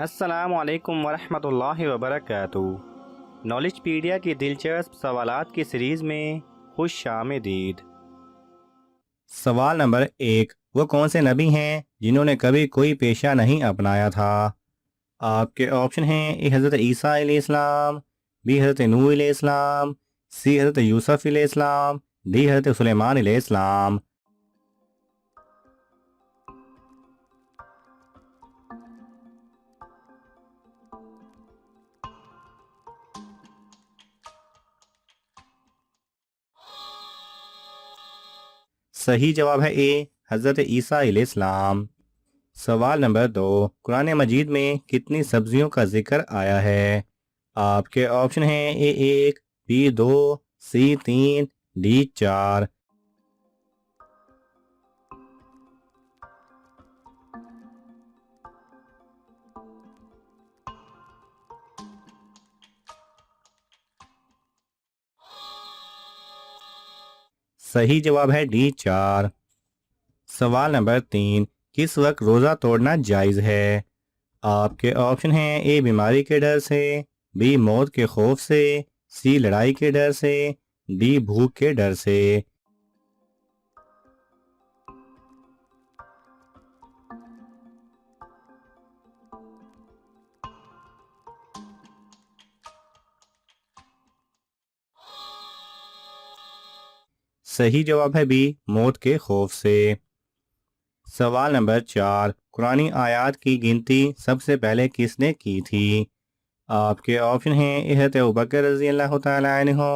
अस्सलामु अलैकुम वरहमतुल्लाहि वबरकातुहू। नॉलेजपीडिया की दिलचस्प सवालात की सीरीज़ में खुश आमदीद। सवाल नंबर 1, वो कौन से नबी हैं जिन्होंने कभी कोई पेशा नहीं अपनाया था? आपके ऑप्शन हैं: ए हज़रत ईसा अलैहिस्सलाम, बी हज़रत नूह अलैहिस्सलाम, सी हज़रत यूसुफ अलैहिस्सलाम, डी हज़रत सुलेमान अलैहिस्सलाम। सही जवाब है ए हज़रत ईसा अलैहिस्सलाम। सवाल नंबर 2, कुरान मजीद में कितनी सब्जियों का जिक्र आया है? आपके ऑप्शन हैं: ए 1, बी 2, सी 3, डी 4। सही जवाब है डी 4। सवाल नंबर 3, किस वक्त रोज़ा तोड़ना जायज़ है? आपके ऑप्शन हैं: ए बीमारी के डर से, बी मौत के खौफ से, सी लड़ाई के डर से, डी भूख के डर से। सही जवाब है बी मौत के खौफ से। सवाल नंबर 4, कुरानी आयात की गिनती सबसे पहले किसने की थी? आपके ऑप्शन हैं: ए हज़रत अबू बकर रज़ी अल्लाह तआला अन्हु,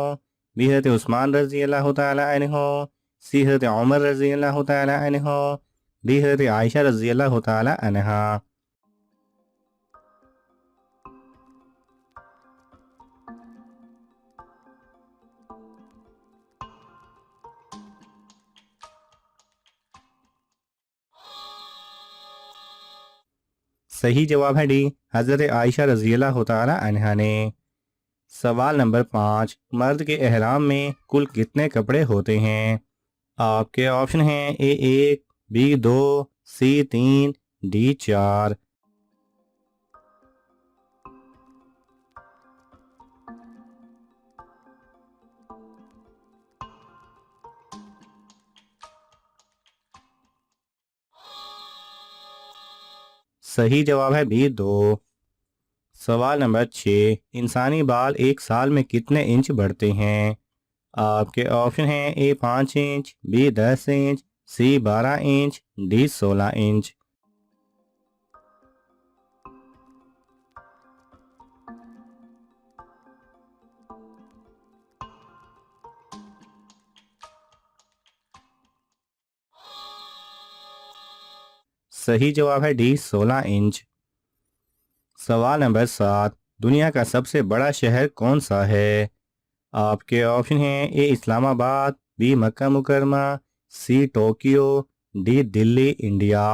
बी हज़रत उस्मान रज़ी अल्लाह तआला अन्हु, सी हज़रत उमर रज़ी अल्लाह तआला अन्हु, डी हज़रत आयशा रज़ी अल्लाह तआला अन्हा। सही जवाब है डी हज़रत आयशा रज़ी अल्लाह तआला अन्हा ने। सवाल नंबर 5, मर्द के एहराम में कुल कितने कपड़े होते हैं? आपके ऑप्शन हैं: ए 1, बी 2, सी 3, डी 4। सही जवाब है बी 2। सवाल नंबर 6, इंसानी बाल एक साल में कितने इंच बढ़ते हैं? आपके ऑप्शन हैं: ए 5 इंच, बी 10 इंच, सी 12 इंच, डी 16 इंच। सही जवाब है डी 16 इंच। सवाल नंबर 7, दुनिया का सबसे बड़ा शहर कौन सा है? आपके ऑप्शन हैं: A Islamabad, B Makkah Mukarramah, C Tokyo, D Delhi India.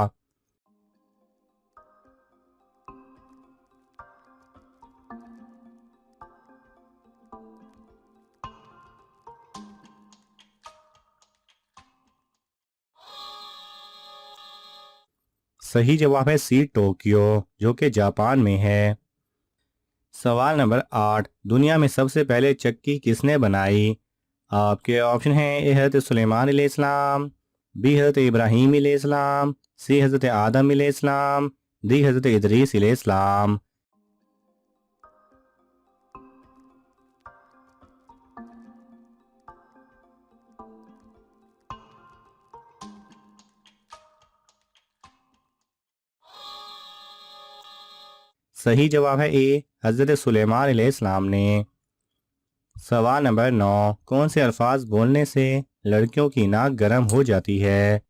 सही जवाब है सी टोक्यो, जो कि जापान में है। सवाल नंबर 8, दुनिया में सबसे पहले चक्की किसने बनाई? आपके ऑप्शन हैं: ए हज़रत सुलेमान अलैहिस्सलाम, बी हज़रत इब्राहीम अलैहिस्सलाम, सी हज़रत आदम अलैहिस्सलाम, डी हज़रत इदरीस अलैहिस्सलाम। सही जवाब है ए हज़रत सुलेमान अलैहिस्सलाम ने। सवाल नंबर 9, कौन से अल्फाज बोलने से लड़कियों की नाक गर्म हो जाती है?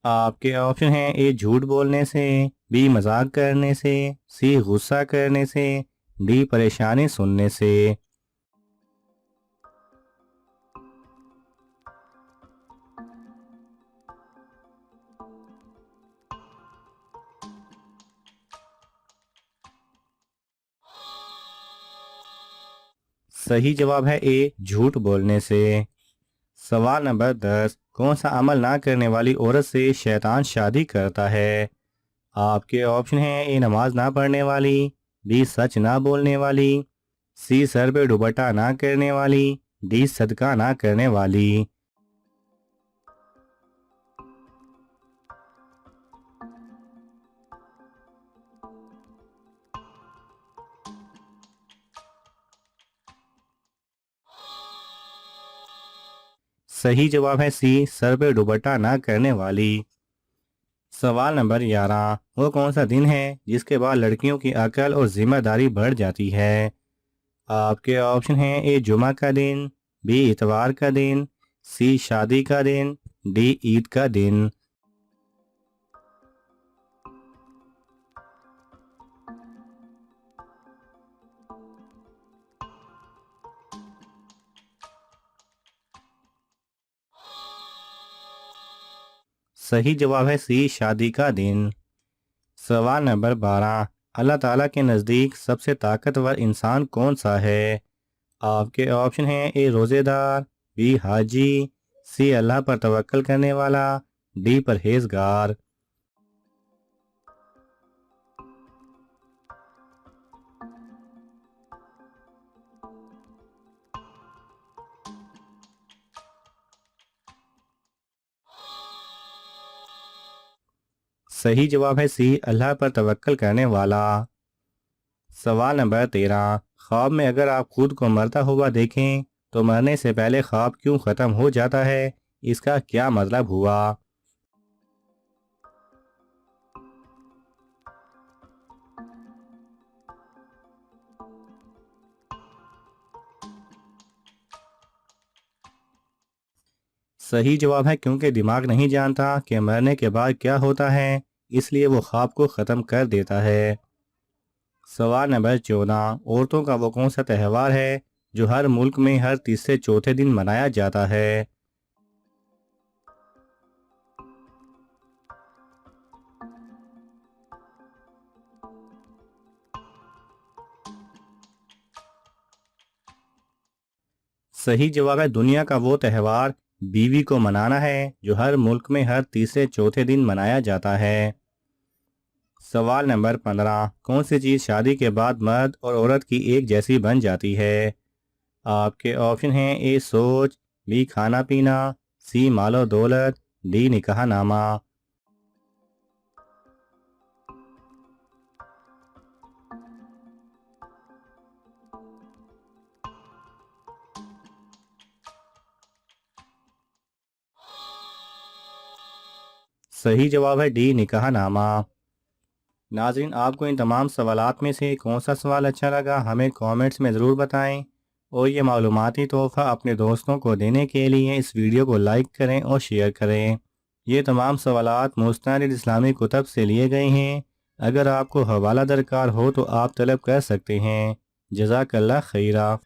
आपके ऑप्शन हैं: ए झूठ बोलने से, बी मजाक करने से, सी गुस्सा करने से, डी परेशानी सुनने से। सही जवाब है ए झूठ बोलने से। सवाल नंबर 10, कौन सा अमल ना करने वाली औरत से शैतान शादी करता है? आपके ऑप्शन हैं ए नमाज ना पढ़ने वाली, बी सच ना बोलने वाली, सी सर पे दुपट्टा ना करने वाली, डी सदका ना करने वाली। सही जवाब है सी सर पे दुपट्टा ना करने वाली। सवाल नंबर 11, वो कौन सा दिन है जिसके बाद लड़कियों की अकल और जिम्मेदारी बढ़ जाती है? आपके ऑप्शन हैं ए जुमा का दिन, बी इतवार का दिन, सी शादी का दिन, डी ईद का दिन। सही जवाब है सी शादी का दिन। सवाल नंबर 12, अल्लाह ताला के नज़दीक सबसे ताकतवर इंसान कौन सा है? आपके ऑप्शन हैं ए रोज़ेदार, बी हाजी, सी अल्लाह पर तवक्कल करने वाला, डी परहेजगार। सही जवाब है सी अल्लाह पर तवक्कल करने वाला। सवाल नंबर 13, ख्वाब में अगर आप खुद को मरता हुआ देखें तो मरने से पहले ख्वाब क्यों ख़त्म हो जाता है, इसका क्या मतलब हुआ? सही जवाब है क्योंकि दिमाग नहीं जानता कि मरने के बाद क्या होता है, इसलिए वो ख्वाब को ख़त्म कर देता है। सवाल नंबर 14, औरतों का वो कौन सा त्यौहार है जो हर मुल्क में हर तीसरे चौथे दिन मनाया जाता है? सही जवाब है दुनिया का वो त्यौहार बीवी को मनाना है जो हर मुल्क में हर तीसरे चौथे दिन मनाया जाता है। सवाल नंबर 15, कौन सी चीज़ शादी के बाद मर्द और औरत की एक जैसी बन जाती है? आपके ऑप्शन हैं ए सोच, बी खाना पीना, सी मालो दौलत, डी निकाह नामा। सही जवाब है डी निकाह नामा। नाज़रीन, आपको इन तमाम सवालात में से कौन सा सवाल अच्छा लगा हमें कमेंट्स में ज़रूर बताएं, और ये मालूमाती तोहफ़ा अपने दोस्तों को देने के लिए इस वीडियो को लाइक करें और शेयर करें। ये तमाम सवालात मुस्तनिद इस्लामी कुतब से लिए गए हैं। अगर आपको हवाला दरकार हो तो आप तलब कर सकते हैं। जज़ाकल्लाह खैरा।